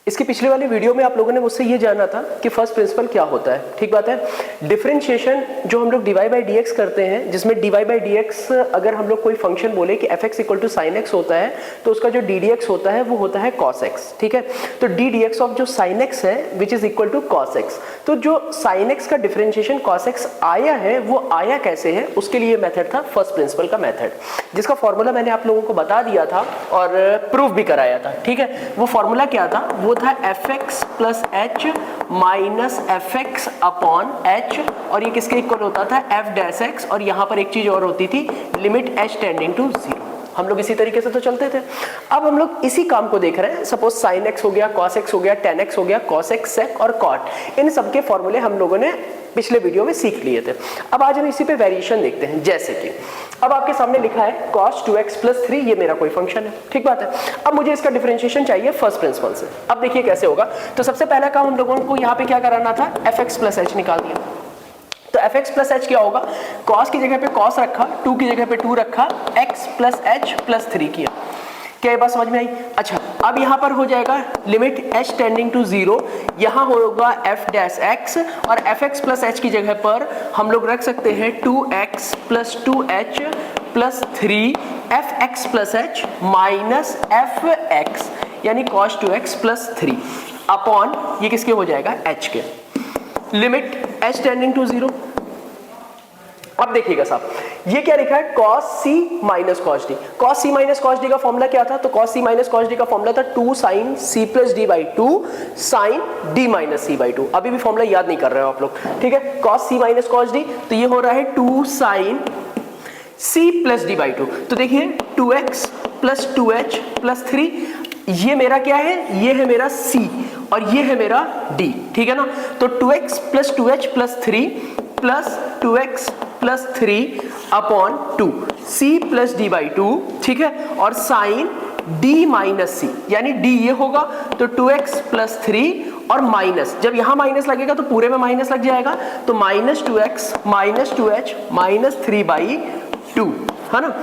इसकी पिछले वाली वीडियो में आप लोगों ने मुझसे ये जाना था कि फर्स्ट प्रिंसिपल क्या होता है। ठीक बात है। डिफरेंशिएशन जो हम लोग dy बाई डी एक्स करते हैं, जिसमें dy बाई डी एक्स अगर हम लोग कोई फंक्शन बोले कि fx equal to sine x होता है तो उसका जो डी डी एक्स होता है वो होता है cos x। ठीक है, तो डी डी एक्स ऑफ जो साइन एक्स है which is equal to cos x। तो जो साइन एक्स का डिफरेंशिएशन cos x आया है वो आया कैसे है, उसके लिए मेथड था फर्स्ट प्रिंसिपल का मेथड, जिसका फॉर्मूला मैंने आप लोगों को बता दिया था और प्रूफ भी कराया था। ठीक है, वो फॉर्मूला क्या था, वो था fx plus h minus fx upon h, और ये किसके इक्वल होता था, f डैश x, और यहाँ पर एक चीज और होती थी लिमिट h टेंडिंग टू 0। हम लोग इसी तरीके से तो चलते थे। अब हम लोग इसी काम को देख रहे हैं। सपोज साइन x हो गया, cos x हो गया, tan x हो गया, cos x, sec और cot, इन सबके फॉर्मूले हम लोगों ने पिछले वीडियो में सीख लिए थे। अब आज हम इसी पे वेरिएशन देखते हैं। जैसे कि अब आपके सामने लिखा है cos 2x प्लस 3, ये मेरा कोई फंक्शन है। ठीक बात है। अब मुझे इसका डिफरेंशिएशन चाहिए फर्स्ट प्रिंसिपल से। अब देखिए कैसे होगा। तो सबसे पहला काम हम लोगों को यहाँ पे क्या कराना था, fx प्लस h निकाल दिया। तो fx प्लस h क्या होगा, cos की जगह पे cos रखा, 2 की जगह पे 2 रखा, x प्लस h प्लस 3 किया। क्या ये बात समझ में आई? अच्छा, अब यहाँ पर हो जाएगा लिमिट h टेंडिंग टू 0, यहाँ होगा f डैश x, और fx प्लस h की जगह पर हम लोग रख सकते हैं 2x plus 2h plus 3 fx plus h minus fx, यानी cos 2x प्लस 3 अपॉन ये किसके हो जाएगा, h के, लिमिट h टेंडिंग टू 0। अब देखिएगा साहब, ये क्या लिखा है, cos c minus cos d। cos c minus cos d का फॉर्मूला क्या था, तो cos c minus cos d का फॉर्मूला था 2 sin c plus d by 2 sin d minus c by 2। अभी भी फॉर्मूला याद नहीं कर रहे हो आप लोग। ठीक है, cos c minus cos d, तो ये हो रहा है 2 sin c plus d by 2। तो देखिए 2x प्लस 2h प्लस 3, ये मेरा क्या है, ये है मेरा c और ये है मेरा d। ठीक है ना, तो 2x plus 2h plus 3 plus 2x plus 3 upon 2 c plus d by 2। ठीक है, और साइन d माइनस c, यानी d ये होगा तो 2x प्लस 3 और माइनस, जब यहां माइनस लगेगा तो पूरे में माइनस लग जाएगा, तो minus 2x minus 2h minus 3 by 2, है ना,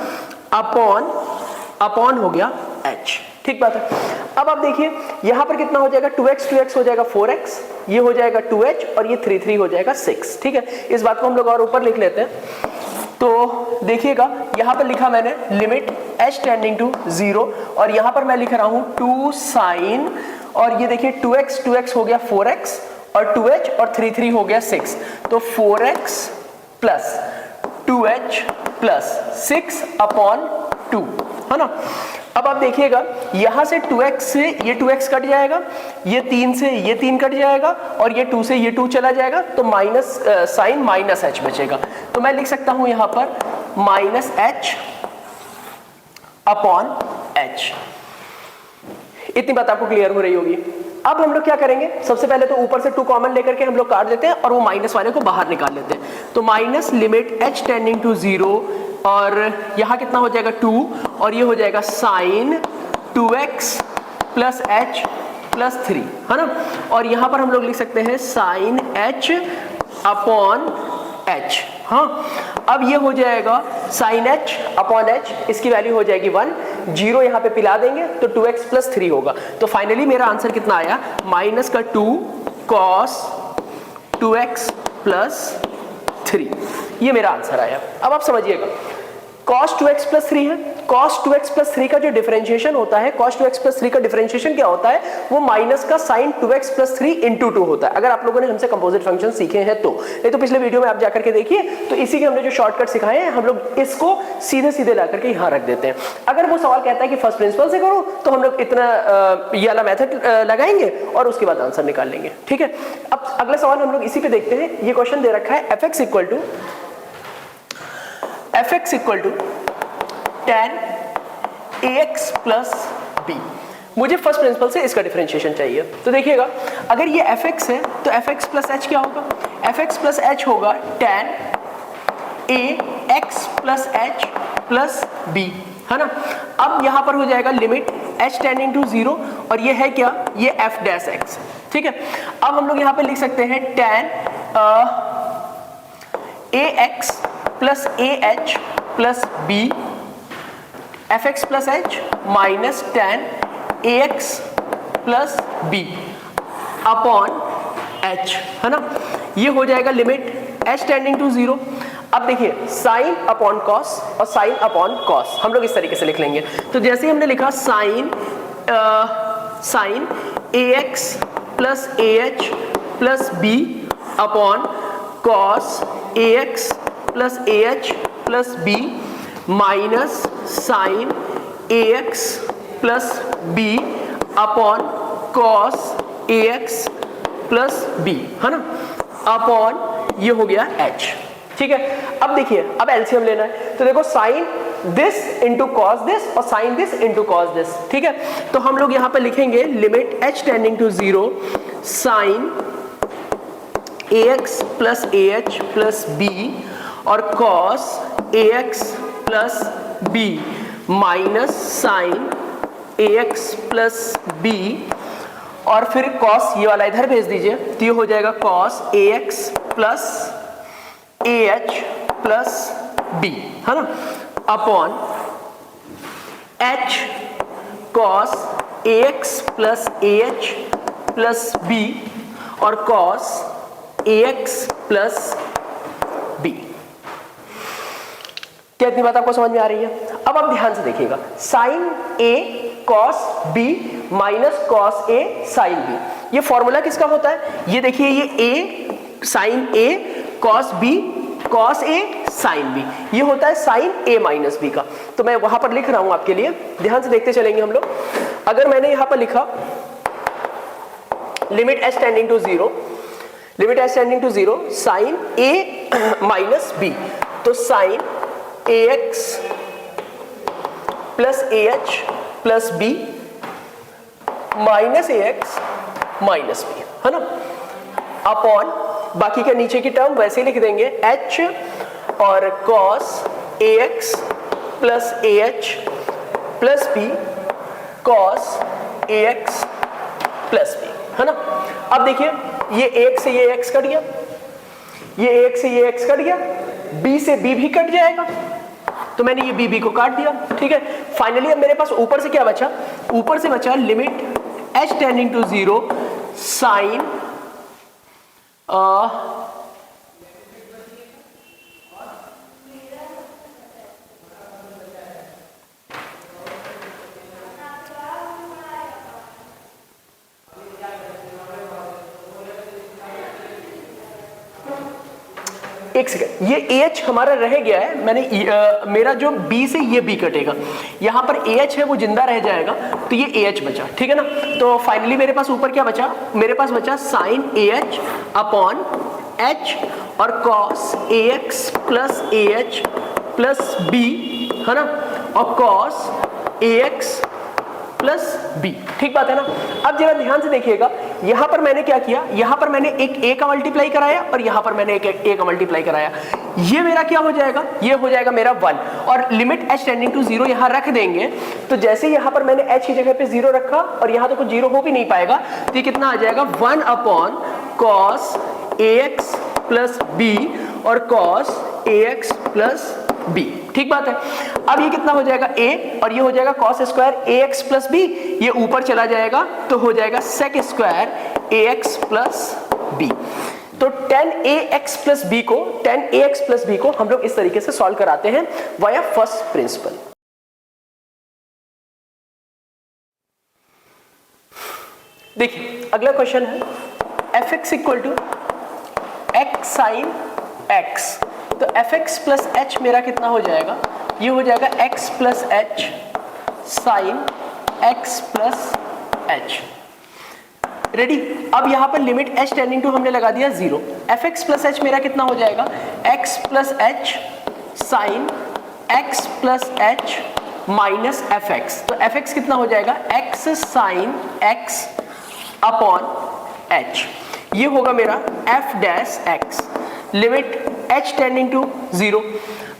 अपॉन हो गया h। ठीक बात है। अब आप देखिए यहां पर कितना हो जाएगा, 2x हो जाएगा 4x, ये हो जाएगा 2h और ये 3 हो जाएगा 6। ठीक है, इस बात को हम लोग और ऊपर लिख लेते हैं। तो देखिएगा यहां पर लिखा मैंने लिमिट h टेंडिंग टू 0, और यहां पर मैं लिख रहा हूं 2 sin, और ये देखिए 2x हो गया 4x और 2h और 3 हो गया 6, तो 4x plus 2h plus 6 upon 2, है ना। अब आप देखिएगा यहां से 2x से ये 2x कट जाएगा, ये 3 से ये 3 कट जाएगा, और ये 2 से ये 2 चला जाएगा, तो माइनस साइन माइनस h बचेगा। तो मैं लिख सकता हूं यहां पर माइनस h अपॉन h। इतनी बात आपको क्लियर हो रही होगी। अब हम लोग क्या करेंगे, सबसे पहले तो ऊपर से 2 कॉमन लेकर के हम लोग काट देते हैं और वो माइनस वाले को बाहर निकाल लेते हैं। तो minus limit h tending to 0, और यहाँ कितना हो जाएगा 2, और ये हो जाएगा sign 2x plus h plus 3, है ना, और यहाँ पर हम लोग लिख सकते हैं साइन h अपॉन h। हाँ, अब ये हो जाएगा साइन h अपॉन h, इसकी वैल्यू हो जाएगी 1, 0 यहाँ पे पिला देंगे तो 2x प्लस 3 होगा। तो फाइनली मेरा आंसर कितना आया, माइनस का 2 cos 2x प्लस 3, ये मेरा आंसर आया। अब आप समझिएगा cos 2x प्लस 3 है, cos 2x प्लस 3 का जो डिफरेंशिएशन होता है, cos 2x प्लस 3 का डिफरेंशिएशन क्या होता है, वो माइनस का sin 2x प्लस 3 इंटू 2 होता है। अगर आप लोगों ने हमसे कंपोजिट फंक्शन सीखे हैं तो, नहीं तो पिछले वीडियो में आप जाकर के देखिए, तो इसी के हमने जो शॉर्टकट सिखाए हैं हम लोग इसको सीधे ला करके यहाँ रख देते हैं। अगर वो सवाल कहता है कि फर्स्ट प्रिंसिपल से करो, तो हम लोग इतना ये वाला मेथड लगाएंगे और उसके बाद आंसर निकाल लेंगे। ठीक है, अब अगला सवाल हम लोग इसी पे देखते हैं। ये क्वेश्चन दे रखा है fx equal to tan ax plus b। मुझे फर्स्ट प्रिंसिपल से इसका डिफरेंशिएशन चाहिए। तो देखिएगा अगर ये fx है तो fx प्लस h क्या होगा, fx प्लस h होगा tan ax plus h plus b, है ना। अब यहां पर हो जाएगा लिमिट h टेंडिंग टू 0, और ये है क्या, ये f डैश x। ठीक है, अब हम लोग यहां पे लिख सकते हैं tan ax plus ah plus b, fx plus h minus tan ax प्लस बी अपॉन एच, है ना। ये हो जाएगा लिमिट एच टेंडिंग टू 0। अब देखिए साइन अपॉन कॉस और साइन अपॉन कॉस हम लोग इस तरीके से लिख लेंगे। तो जैसे ही हमने लिखा sine A x plus A H plus b upon cos A x plus A H plus B minus sine A x plus b upon cos A x plus B, है ना, अपॉन ये हो गया h, ठीक है। अब देखिए अब एलसीएम लेना है, तो देखो sine this into cos this और sine this into cos this, ठीक है। तो हम लोग यहां पर लिखेंगे limit h tending to 0 sine A x plus A H plus B और कॉस ए x plus B minus sine ए एक्स प्लस बी और फिर कॉस ये वाला इधर भेज दीजिए, तो ये हो जाएगा cos A x plus A H plus B, है ना, upon h cos A x plus A H plus B और कॉस ए एक्स प्लस बी। क्या इतनी बात आपको समझ में आ रही है? अब आप ध्यान से देखिएगा, sign A cos B minus cos A sine B, ये फॉर्मूला किसका होता है? ये देखिए, ये ए sign A cos B cos A sine B, ये होता है साइन ए माइनस बी का। तो मैं वहां पर लिख रहा हूं आपके लिए, ध्यान से देखते चलेंगे हम लोग। अगर मैंने यहां पर लिखा limit H tending to 0, limit H tending to 0 sine A minus B, तो sine A x plus A H plus B minus A X minus B, है ना, अपॉन बाकी के नीचे की टर्म वैसे ही लिख देंगे h और cos a x plus A H plus b cos a x plus B, है ना। अब देखिए ये एक से ये x कट गया, ये एक से ये x कट गया, b से b भी कट जाएगा, तो मैंने ये b को काट दिया, ठीक है। फाइनली अब मेरे पास ऊपर से क्या बचा? ऊपर से बचा limit h tending to 0 sine एक सेकंड, ये एच हमारा रह गया है, मैंने मेरा जो बी से ये बी कटेगा, यहां पर एच है वो जिंदा रह जाएगा, तो ये एच बचा, ठीक है ना। तो फाइनली मेरे पास ऊपर क्या बचा? मेरे पास बचा sine A H upon H और cos A x plus A H plus B, है ना, और कॉस ए एक्स प्लस बी, ठीक बात है ना। अब जरा ध्यान से देखिएगा, यहां पर मैंने क्या किया, यहां पर मैंने एक ए का मल्टीप्लाई कराया और यहां पर मैंने एक ए का मल्टीप्लाई कराया, ये मेरा क्या हो जाएगा? ये हो जाएगा मेरा 1 और लिमिट h टेंडिंग टू 0 यहां रख देंगे, तो जैसे यहां पर मैंने h की जगह पे 0 रखा और यहां तो कुछ 0 हो भी नहीं पाएगा, तो ये कितना आ जाएगा 1 अपॉन कॉस ए एक्स प्लस बी और कॉस ए एक्स प्लस बी, ठीक बात है। अब ये कितना हो जाएगा a और ये हो जाएगा cos स्क्वायर ए एक्स प्लस बी, ये ऊपर चला जाएगा तो हो जाएगा sec स्क्वायर ए एक्स प्लस बी। तो tan ax प्लस बी को, tan ax प्लस बी को हम लोग इस तरीके से सॉल्व कराते हैं वाया फर्स्ट प्रिंसिपल। देखिए अगला क्वेश्चन है fx equal to x sine x, तो fx प्लस h मेरा कितना हो जाएगा? ये हो जाएगा x plus h sine x plus h। Ready? अब यहां पर लिमिट h टेंडिंग टू हमने लगा दिया 0, fx प्लस h मेरा कितना हो जाएगा? x plus h sine x plus h minus fx, तो fx कितना हो जाएगा? x sine x upon h, ये होगा मेरा f dash x, limit h tending to 0।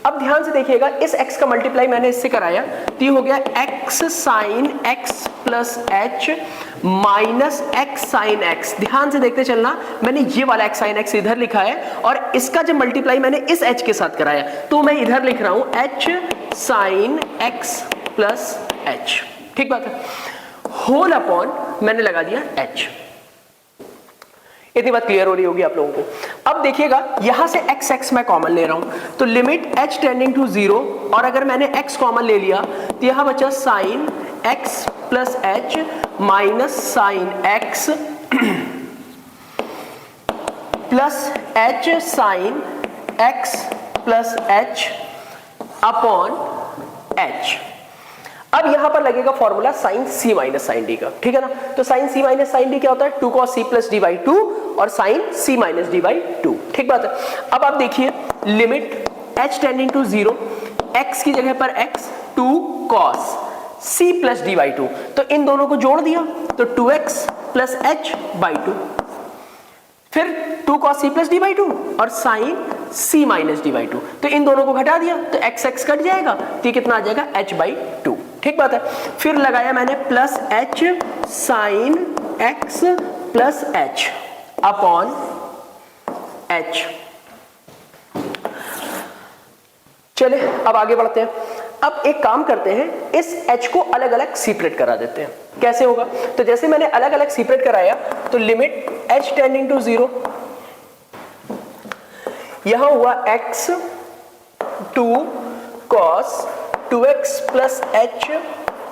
अब ध्यान से देखिएगा, इस x का मल्टीप्लाई मैंने इससे कराया, तो ये हो गया x sine x plus h minus x sine x। ध्यान से देखते चलना, मैंने ये वाला x साइन x इधर लिखा है और इसका जब मल्टीप्लाई मैंने इस h के साथ कराया, तो मैं इधर लिख रहा हूं h sine x plus h, ठीक बात है, होल अपॉन मैंने लगा दिया h। इतनी बात क्लियर हो रही होगी आप लोगों को। अब देखिएगा यहां से x मैं कॉमन ले रहा हूं, तो लिमिट h टेंडिंग टू 0, और अगर मैंने x कॉमन ले लिया तो यहां बचा sine x plus h minus sine x plus h sine x plus h upon h। अब यहां पर लगेगा formula sine c minus sine d का, ठीक है ना। तो sine c minus sine d क्या होता है, 2 cos c plus d by 2 और sine c minus d by 2, ठीक बात है। अब आप देखिए limit h tending to 0, x की जगह पर x 2 cos c plus d by 2, तो इन दोनों को जोड़ दिया तो 2x प्लस h बाई 2, फिर 2 cos c plus d by 2 और sine c minus d by 2, तो इन दोनों को घटा दिया तो x कट जाएगा, तो ये कितना आ जाएगा h बाई 2, ठीक बात है। फिर लगाया मैंने plus h sine x plus h upon h। चले अब आगे बढ़ते हैं। अब एक काम करते हैं, इस h को अलग अलग सेपरेट करा देते हैं। कैसे होगा, तो जैसे मैंने अलग अलग सेपरेट कराया तो लिमिट h टेंडिंग टू 0, यहां हुआ x 2 cos 2x plus h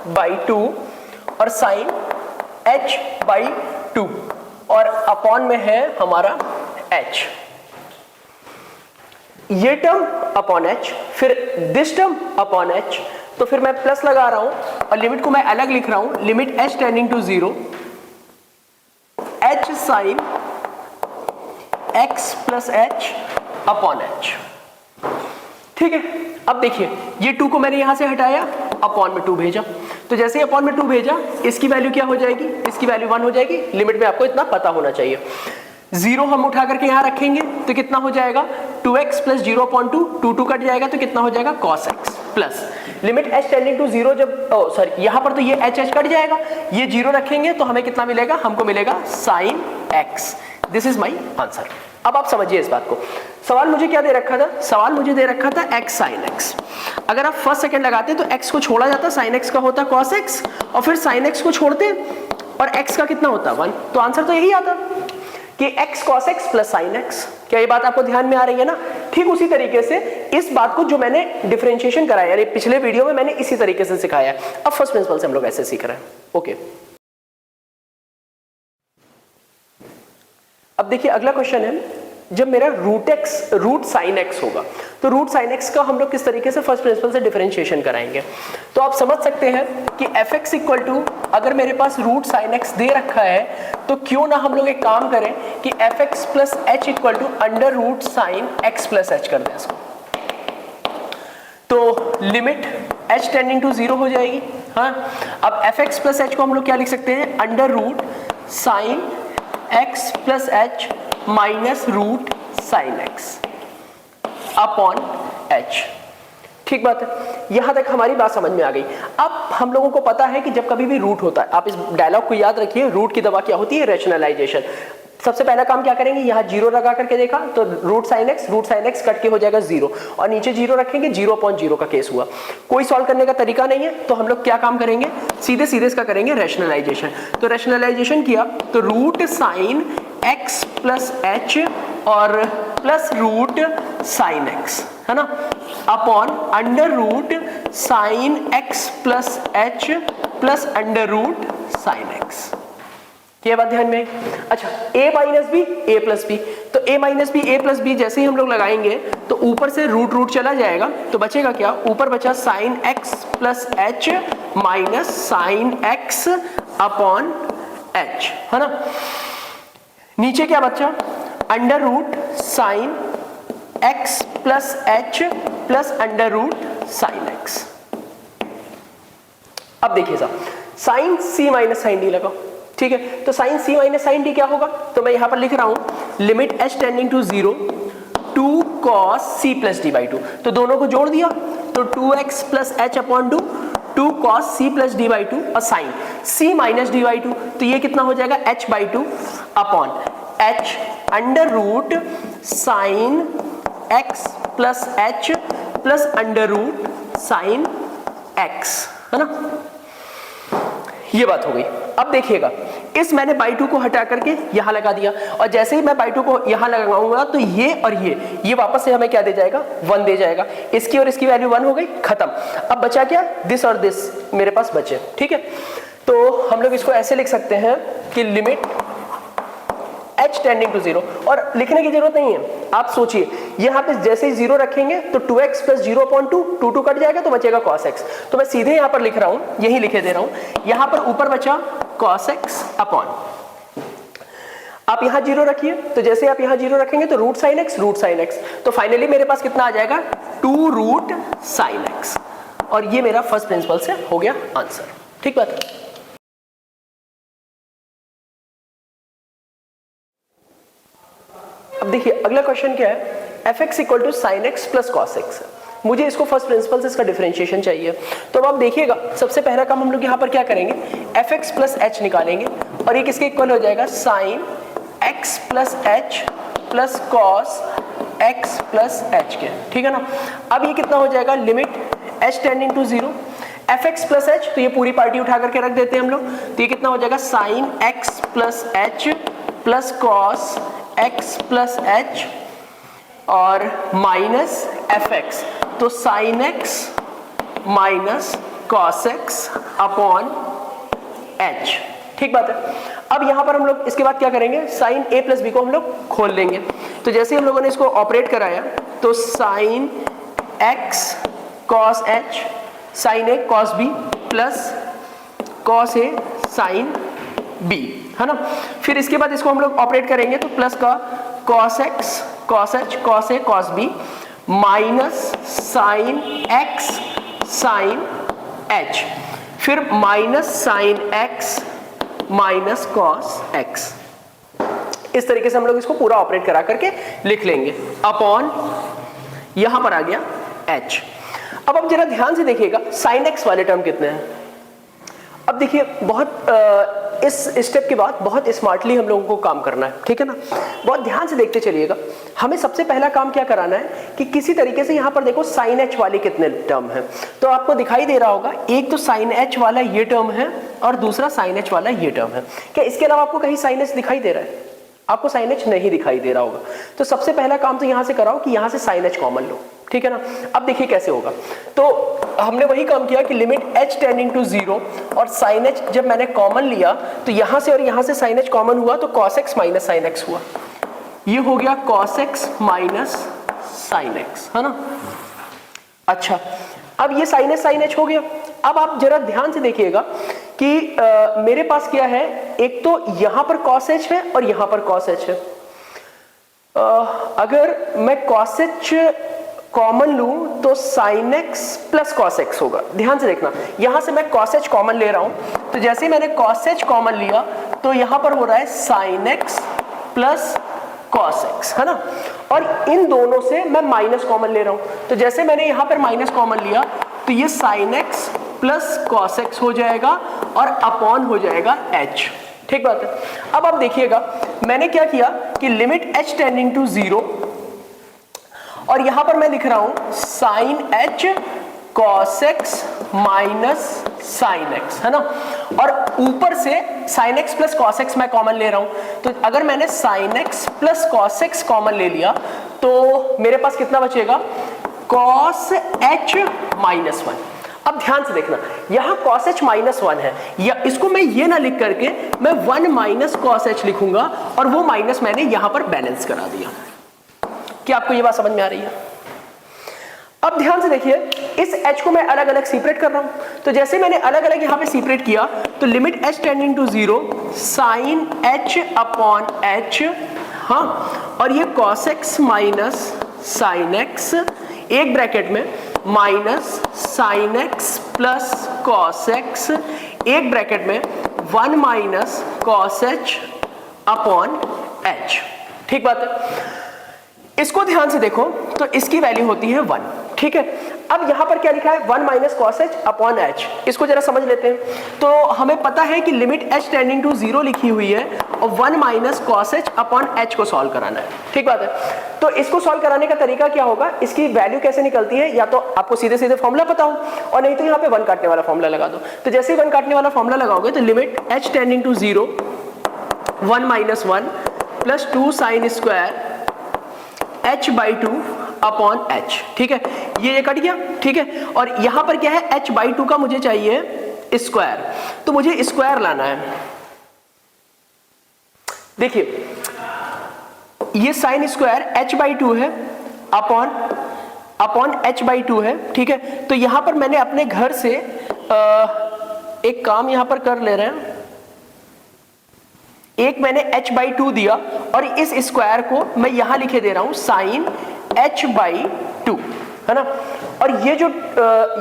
by 2 और साइन h बाई 2 और अपॉन में है हमारा h, ये टर्म अपॉन h, फिर दिस टर्म अपॉन h। तो फिर मैं प्लस लगा रहा हूं और लिमिट को मैं अलग लिख रहा हूं, limit h tending to 0 h sine x plus h upon h, ठीक है। अब देखिए ये 2 को मैंने यहां से हटाया, अपॉन में 2 भेजा, तो जैसे ही अपॉन में 2 भेजा इसकी वैल्यू क्या हो जाएगी, इसकी वैल्यू 1 हो जाएगी। लिमिट में आपको इतना पता होना चाहिए। 0 हम उठा करके यहां रखेंगे तो कितना हो जाएगा, 2x प्लस 0 अपॉन 2, 2 कट जाएगा तो कितना हो जाएगा cos x plus limit h tending to 0, जब सॉरी यहां पर तो ये h कट जाएगा, ये 0 रखेंगे तो हमें कितना मिलेगा, हमको मिलेगा sine x। This is my answer. अब आप समझिए इस बात को। सवाल मुझे क्या दे रखा था, सवाल मुझे दे रखा था x साइन x। अगर आप फर्स्ट सेकंड लगाते तो x को छोड़ा जाता, साइन x का होता cos x, और फिर साइन x को छोड़ते और x का कितना होता 1, तो आंसर तो यही आता कि x cos x plus sign x। क्या ये बात आपको ध्यान में आ रही है ना। ठीक उसी तरीके से इस बात को जो मैंने डिफरेंशिएशन कराया, यानी पिछले वीडियो में मैंने इसी तरीके से सिखाया है, अब फर्स्ट प्रिंसिपल से हम लोग ऐसे सीख रहे हैं। ओके, अब देखिए अगला क्वेश्चन है, जब मेरा रूट साइन x होगा तो रूट साइन x का हम लोग किस तरीके से फर्स्ट प्रिंसिपल से डिफरेंशिएशन कराएंगे। तो आप समझ सकते हैं कि fx इक्वल टू, अगर मेरे पास रूट साइन x दे रखा है तो क्यों ना हम लोग एक काम करें कि fx plus h equal to under root sine x plus h कर दें इसको। तो लिमिट h टेंडिंग टू 0 हो जाएगी। हाँ, अब fx प्लस h को हम लोग क्या लिख सकते हैं, under root sine x plus h minus root sine x upon h। ठीक बात है, यहां तक हमारी बात समझ में आ गई। अब हम लोगों को पता है कि जब कभी भी रूट होता है, आप इस डायलॉग को याद रखिए, रूट की दवा क्या होती है, रैशनलाइजेशन। सबसे पहला काम क्या करेंगे, यहाँ 0 लगा करके देखा तो रूट साइन एक्स कट के हो जाएगा 0, और नीचे 0 रखेंगे, 0 अपॉन 0 का केस हुआ। कोई सॉल्व करने का तरीका नहीं है, तो हम लोग क्या काम करेंगे, सीधे सीधे इसका करेंगे रैशनलाइजेशन। तो रैशनलाइजेशन किया तो root sine x plus h और प्लस रूट साइन x, है ना, upon under root sine x plus h plus under root sine x। ये बात ध्यान में। अच्छा, a minus b a plus b, तो a minus b a plus b जैसे ही हम लोग लगाएंगे तो ऊपर से रूट चला जाएगा, तो बचेगा क्या, ऊपर बचा sine x plus h minus sine x upon h, है ना। नीचे क्या बचा, under root sine x plus h plus under root sine x। अब देखिए साहब, sine c minus sine d लगाओ, ठीक है। तो sine c minus sine d क्या होगा, तो मैं यहां पर लिख रहा हूं limit h tending to 0 2 cos c plus d by 2, तो दोनों को जोड़ दिया तो 2x plus h upon 2 cos c plus d by 2 और sine c minus d by 2, तो ये कितना हो जाएगा h by 2 upon h under root sine x plus h plus under root sine x, है ना। ये बात हो गई। अब देखिएगा, इस मैंने बाई 2 को हटा करके यहां लगा दिया, और जैसे ही मैं बाई 2 को यहां लगाऊंगा तो ये और ये वापस से हमें क्या दे जाएगा, 1 दे जाएगा। इसकी और इसकी वैल्यू 1 हो गई, खत्म। अब बचा क्या, दिस और दिस मेरे पास बचे। ठीक है, तो हम लोग इसको ऐसे लिख सकते हैं कि लिमिट h टेंडिंग टू 0, और लिखने की जरूरत नहीं है। आप सोचिए, यहां पे जैसे ही 0 रखेंगे तो 2x प्लस 0.2 2 कट जाएगा तो बचेगा cos x। तो मैं सीधे यहां पर लिख रहा हूं, यही लिखे दे रहा हूं, यहां पर ऊपर बचा cos x अपॉन, आप यहां 0 रखिए, तो जैसे आप यहां 0 रखेंगे तो रूट साइन x, तो फाइनली मेरे पास कितना आ जाएगा, 2 रूट साइन x, और ये मेरा फर्स्ट प्रिंसिपल से हो गया आंसर। ठीक बात है। अब देखिए अगला क्वेश्चन क्या है, fx equal to sine x plus cos x. मुझे इसको फर्स्ट प्रिंसिपल से इसका डिफरेंशिएशन चाहिए। तो अब आप देखिएगा, सबसे पहला काम हम लोग यहाँ पर क्या करेंगे, fx प्लस h निकालेंगे, और ये किसके इक्वल हो जाएगा, sine x plus h plus cos x plus h के। ठीक है ना। अब ये कितना हो जाएगा, limit h tending to 0, fx plus h, तो ये पूरी पार्टी उठा करके रख देते हैं हम लोग, तो ये कितना हो जाएगा, sine x plus h plus cos x plus h और माइनस fx, तो sine x minus cos x upon h। ठीक बात है। अब यहां पर हम लोग इसके बाद क्या करेंगे, साइन a प्लस b को हम लोग खोल लेंगे। तो जैसे हम लोगों ने इसको ऑपरेट कराया तो sine x cos h, sine a cos b plus cos a sine b, है ना। फिर इसके बाद इसको हम लोग ऑपरेट करेंगे तो प्लस का cos x cos h cos a cos b minus sine x sine h, फिर minus sine x minus cos x। इस तरीके से हम लोग इसको पूरा ऑपरेट करा करके लिख लेंगे, अपॉन यहां पर आ गया h। अब आप जरा ध्यान से देखिएगा, साइन x वाले टर्म कितने हैं। अब देखिए बहुत इस स्टेप के बाद बहुत स्मार्टली हम लोगों को काम करना है। ठीक है ना, बहुत ध्यान से देखते चलिएगा। हमें सबसे पहला काम क्या कराना है कि किसी तरीके से यहाँ पर देखो साइन h वाले कितने टर्म हैं, तो आपको दिखाई दे रहा होगा, एक तो साइन h वाला ये टर्म है और दूसरा साइन h वाला ये टर्म है। क्या इसके अलावा आपको कहीं साइन h दिखाई दे रहा है, आपको साइन h नहीं दिखाई दे रहा होगा। तो सबसे पहला काम तो यहां से कराओ कि यहां से साइन h कॉमन लो। ठीक है ना। अब देखिए कैसे होगा, तो हमने वही काम किया कि लिमिट h टेंडिंग टू 0, और साइन h जब मैंने कॉमन लिया तो यहां से और यहां से साइन h कॉमन हुआ तो cos x minus sine x हुआ, ये हो गया cos x minus sine x, है ना। अच्छा, अब ये साइन h हो गया। अब आप जरा ध्यान से देखिएगा कि मेरे पास क्या है, एक तो यहां पर cos h है और यहां पर cos h है। अगर मैं cos h कॉमन लूं तो sin x plus cos x होगा। ध्यान से देखना, यहां से मैं cos h कॉमन ले रहा हूं, तो जैसे मैंने cos h कॉमन लिया तो यहां पर हो रहा है sin x plus cos x, है ना। और इन दोनों से मैं माइनस कॉमन ले रहा हूं, तो जैसे मैंने यहां पर माइनस कॉमन लिया तो ये sin x plus cos x हो जाएगा और अपॉन हो जाएगा h। ठीक बात है। अब आप देखिएगा, मैंने क्या किया कि लिमिट h टेंडिंग टू 0, और यहां पर मैं लिख रहा हूं sine h cos x minus sine x, है ना। और ऊपर से sine x plus cos x मैं कॉमन ले रहा हूं, तो अगर मैंने sine x plus cos x common ले लिया तो मेरे पास कितना बचेगा, cos h माइनस 1। अब ध्यान से देखना, यहां cos h माइनस 1 है, या इसको मैं ये ना लिख करके मैं 1 माइनस cos h लिखूंगा, और वो माइनस मैंने यहां पर बैलेंस करा दिया। क्या आपको ये बात समझ में आ रही है। अब ध्यान से देखिए, इस h को मैं अलग अलग सेपरेट कर रहा हूं, तो जैसे मैंने अलग अलग यहां पे सेपरेट किया तो limit h tending to 0 sine h upon h, हाँ, और ये cos x minus sine x, एक ब्रैकेट में minus sine x plus cos x, एक ब्रैकेट में 1 minus cos h upon h। ठीक बात है। इसको ध्यान से देखो तो इसकी वैल्यू होती है 1। ठीक है। अब यहां पर क्या लिखा है 1 minus cos H upon H, इसको जरा समझ लेते हैं। तो हमें पता है कि लिमिट एच टेंडिंग टू 0 लिखी हुई है और 1 minus cos H upon H को सॉल्व कराना है, ठीक बात है। तो इसको सॉल्व कराने का तरीका क्या होगा, इसकी वैल्यू कैसे निकलती है, या तो आपको सीधे सीधे फॉर्मूला पता हो और नहीं तो यहाँ पे 1 काटने वाला फॉर्मूला लगा दो। तो जैसे ही 1 काटने वाला फॉर्मूला लगाओगे तो limit H tending to 0 1 minus 1 plus 2 sine square h by 2 upon h, ठीक है, ये कट गया, ठीक है। और यहां पर क्या है, h बाई 2 का मुझे चाहिए स्क्वायर, तो मुझे स्क्वायर लाना है। देखिए ये साइन स्क्वायर h बाई 2 है अपॉन h बाई 2 है, ठीक है। तो यहां पर मैंने अपने घर से एक काम यहां पर कर ले रहे हैं, एक मैंने h बाई 2 दिया और इस स्क्वायर को मैं यहां लिखे दे रहा हूं साइन h बाई 2, है ना। और ये जो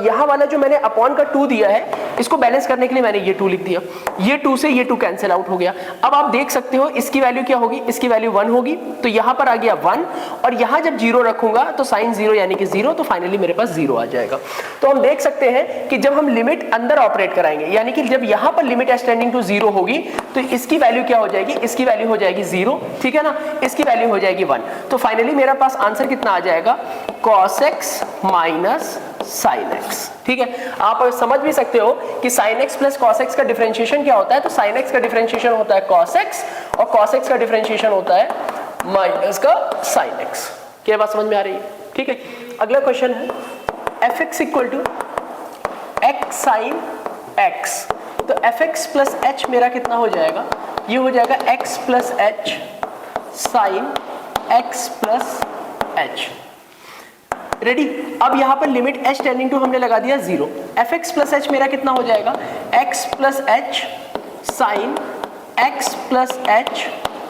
यहां वाला जो मैंने अपॉन का 2 दिया है, इसको बैलेंस करने के लिए मैंने ये 2 लिख दिया, ये 2 से ये 2 कैंसिल आउट हो गया। अब आप देख सकते हो इसकी वैल्यू क्या होगी, इसकी वैल्यू 1 होगी, तो यहां पर आ गया 1 और यहां जब 0 रखूंगा तो साइन 0 यानी कि 0, तो फाइनली मेरे पास 0 आ जाएगा। तो हम देख सकते हैं कि जब हम लिमिट अंदर ऑपरेट कराएंगे, यानी कि जब यहां पर लिमिट एच टेंडिंग टू 0 होगी तो इसकी वैल्यू क्या हो जाएगी, इसकी वैल्यू हो जाएगी 0, ठीक है ना, इसकी वैल्यू हो जाएगी 1। तो फाइनली मेरा पास आंसर कितना आ जाएगा, cos x minus sin x, ठीक है। आप समझ भी सकते हो कि sin x plus cos x का डिफरेंशिएशन क्या होता है, तो sin x का डिफरेंशिएशन होता है cos x और cos x का डिफरेंशिएशन होता है माइनस का sin x। क्या बात समझ में आ रही है, ठीक है। अगला क्वेश्चन है fx equal to x sin x, तो fx प्लस h मेरा कितना हो जाएगा, ये हो जाएगा x plus h sin x plus h, ready. अब यहां पर लिमिट h टेंडिंग टू हमने लगा दिया 0, fx प्लस h मेरा कितना हो जाएगा, x plus h sine x plus h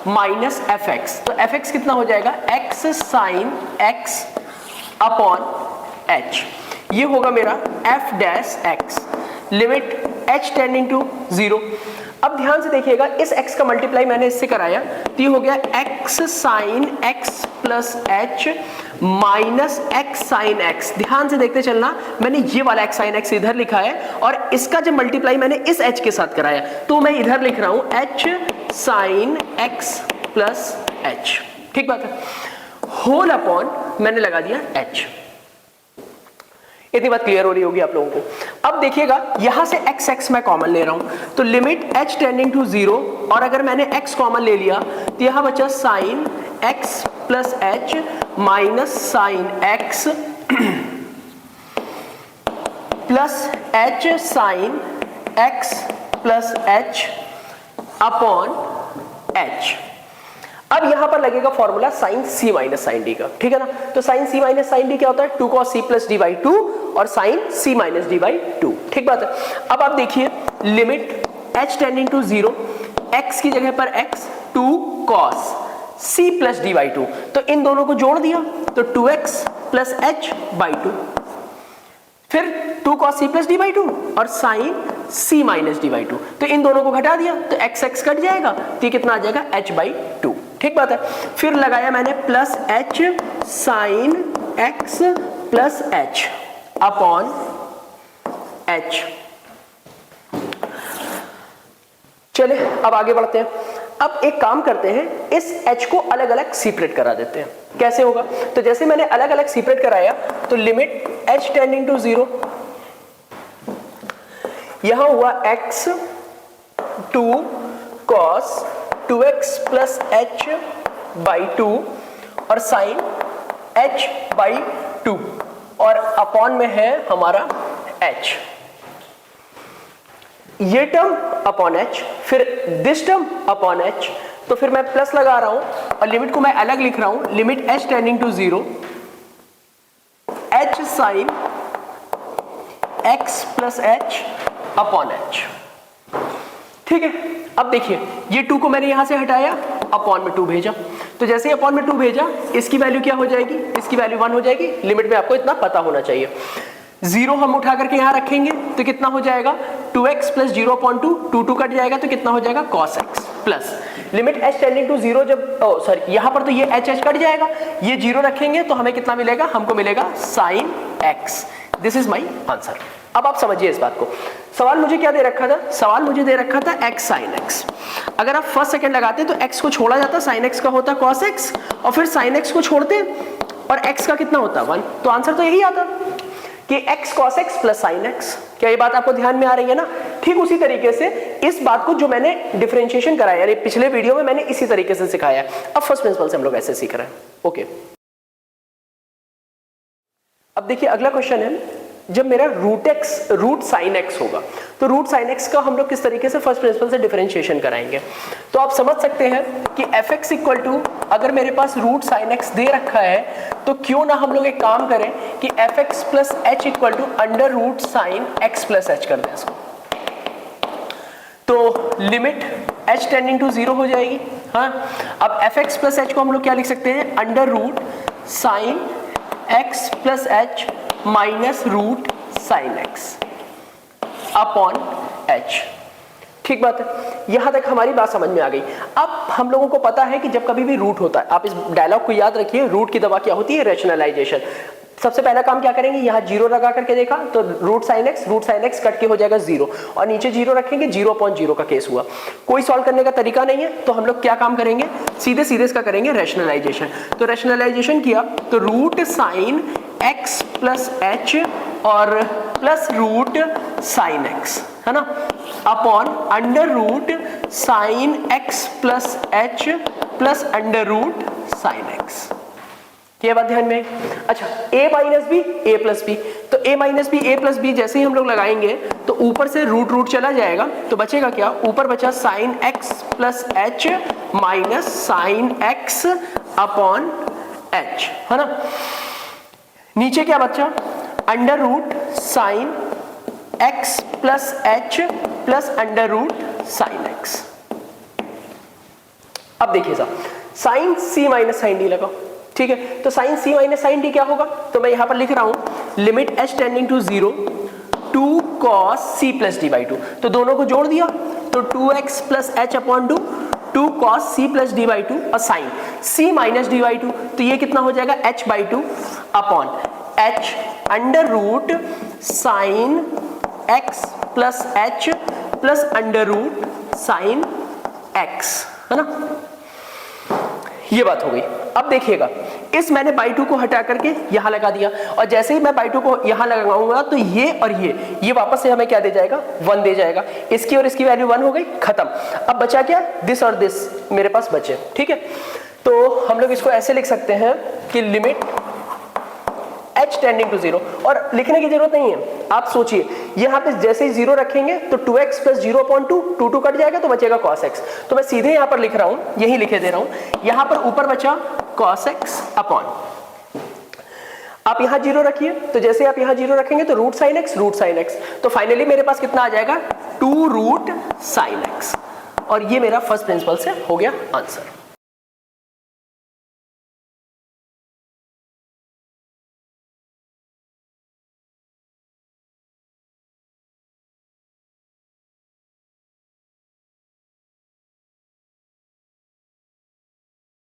minus fx, तो fx कितना हो जाएगा, x sine x upon h, ये होगा मेरा f dash x, limit h tending to 0। अब ध्यान से देखिएगा, इस x का मल्टीप्लाई मैंने इससे कराया तो ये हो गया x sine x plus h minus x sine x। ध्यान से देखते चलना, मैंने ये वाला x साइन x इधर लिखा है और इसका जब मल्टीप्लाई मैंने इस h के साथ कराया तो मैं इधर लिख रहा हूं h sine x plus h, ठीक बात है, होल अपॉन मैंने लगा दिया h। इतनी बात क्लियर हो रही होगी आप लोगों को। अब देखिएगा यहां से x x मैं कॉमन ले रहा हूं, तो लिमिट h टेंडिंग टू 0, और अगर मैंने x कॉमन ले लिया तो यहां बचा sine x plus h minus sine x plus h sine x plus h upon h। अब यहां पर लगेगा formula sine c minus sine d का, ठीक है ना। तो sine c minus sine d क्या होता है, 2 cos c plus d by 2 और sine c minus d by 2, ठीक बात है। अब आप देखिए limit h tending to 0, x की जगह पर x 2 cos c plus d by 2, तो इन दोनों को जोड़ दिया तो 2x प्लस h बाई 2, फिर 2 cos c plus d by 2 और sine c minus d by 2, तो इन दोनों को घटा दिया तो x x कट जाएगा, तो कितना आ जाएगा h बाई 2, ठीक बात है। फिर लगाया मैंने plus h sine x plus h upon h। चले अब आगे बढ़ते हैं। अब एक काम करते हैं, इस h को अलग अलग सेपरेट करा देते हैं। कैसे होगा, तो जैसे मैंने अलग अलग सेपरेट कराया तो लिमिट h टेंडिंग टू 0, यहां हुआ x 2 cos 2x plus h by 2 और साइन h बाई 2 और अपॉन में है हमारा h, ये टर्म अपॉन h, फिर दिस टर्म अपॉन h, तो फिर मैं प्लस लगा रहा हूं और लिमिट को मैं अलग लिख रहा हूं, limit h tending to 0 h sine x plus h upon h, ठीक है। अब देखिए ये 2 को मैंने यहां से हटाया, अपॉन में 2 भेजा, तो जैसे ही अपॉन में 2 भेजा इसकी वैल्यू क्या हो जाएगी, इसकी वैल्यू 1 हो जाएगी। लिमिट में आपको इतना पता होना चाहिए। 0 हम उठा करके यहां रखेंगे तो कितना हो जाएगा, 2x प्लस 0 अपॉन 2, 2 कट जाएगा तो कितना हो जाएगा cos x plus limit h tending to 0, जब सॉरी यहां पर तो ये h कट जाएगा, ये 0 रखेंगे तो हमें कितना मिलेगा, हमको मिलेगा sine x, this is my answer. अब आप समझिए इस बात को। सवाल मुझे क्या दे रखा था? सवाल मुझे दे रखा था x sin x। अगर आप फर्स्ट सेकंड लगाते तो x को छोड़ा जाता, sin x का होता cos x, और फिर sin x को छोड़ते और x का कितना होता 1। तो आंसर तो यही आता कि x cos x plus sin x। क्या ये बात आपको ध्यान में आ रही है ना? ठीक उसी तरीके से इस बात को जो मैंने डिफरेंशिएशन कराया, यानी पिछले वीडियो में मैंने इसी तरीके से सिखाया है। अब फर्स्ट प्रिंसिपल से हम लोग ऐसे सीख रहे हैं। ओके, अब देखिए अगला क्वेश्चन है, जब मेरा रूट साइन एक्स होगा तो रूट साइन एक्स का हम लोग किस तरीके से फर्स्ट प्रिंसिपल से डिफरेंशिएशन कराएंगे। तो आप समझ सकते हैं कि एफ एक्स इक्वल टू, अगर मेरे पास रूट साइन एक्स दे रखा है तो क्यों ना हम लोग एक काम करें कि f x plus h equal to under root sine x plus h कर दें इसको। तो लिमिट h टेंडिंग टू 0 हो जाएगी। हाँ, अब एफ एक्स प्लस एच को हम लोग क्या लिख सकते हैं? Under root sine x plus h minus root sine x upon h. ठीक बात है, यहां तक हमारी बात समझ में आ गई। अब हम लोगों को पता है कि जब कभी भी रूट होता है, आप इस डायलॉग को याद रखिए, रूट की दवा क्या होती है? रैशनलाइजेशन। सबसे पहला काम क्या करेंगे? यहाँ 0 लगा करके देखा तो रूट साइन एक्स कट के हो जाएगा 0, और नीचे 0 रखेंगे, 0/0 का केस हुआ। कोई सॉल्व करने का तरीका नहीं है, तो हम लोग क्या काम करेंगे? सीधे सीधे इसका करेंगे रैशनलाइजेशन। तो रैशनलाइजेशन किया तो root sine x plus h और प्लस रूट साइन एक्स, है ना, upon under root sine x plus h plus under root sine x. ये बात ध्यान में। अच्छा, a minus b a plus b, तो a minus b a plus b जैसे ही हम लोग लगाएंगे तो ऊपर से रूट चला जाएगा, तो बचेगा क्या? ऊपर बचा sine x plus h minus sine x upon h, है ना। नीचे क्या बचा? Under root sine x plus h plus under root sine x. अब देखिए साहब, sine c minus sine d लगाओ। ठीक है, तो sine c minus sine d क्या होगा? तो मैं यहां पर लिख रहा हूं limit h tending to 0 to cos c plus d by 2। तो दोनों को जोड़ दिया तो 2x plus h upon 2 to cos c plus d by 2 और sine c minus d by 2, तो ये कितना हो जाएगा? h by 2 upon h under root sine x plus h plus under root sine x, है ना। ये बात हो गई। अब देखिएगा, इस मैंने बाई 2 को हटा करके यहां लगा दिया, और जैसे ही मैं बाई 2 को यहां लगाऊंगा तो ये और ये वापस से हमें क्या दे जाएगा? 1 दे जाएगा। इसकी और इसकी वैल्यू 1 हो गई, खत्म। अब बचा क्या? दिस और दिस मेरे पास बचे। ठीक है, तो हम लोग इसको ऐसे लिख सकते हैं कि लिमिट h टेंडिंग टू 0, और लिखने की जरूरत नहीं है। आप सोचिए, यहां पे जैसे ही 0 रखेंगे तो 2x प्लस 0/2 2 कट जाएगा तो बचेगा cos x। तो मैं सीधे यहां पर लिख रहा हूं, यही लिखे दे रहा हूं। यहां पर ऊपर बचा cos x अपॉन, आप यहां 0 रखिए, तो जैसे आप यहां 0 रखेंगे तो रूट साइन x, तो फाइनली मेरे पास कितना आ जाएगा? 2 रूट साइन x। और ये मेरा फर्स्ट प्रिंसिपल से हो गया आंसर।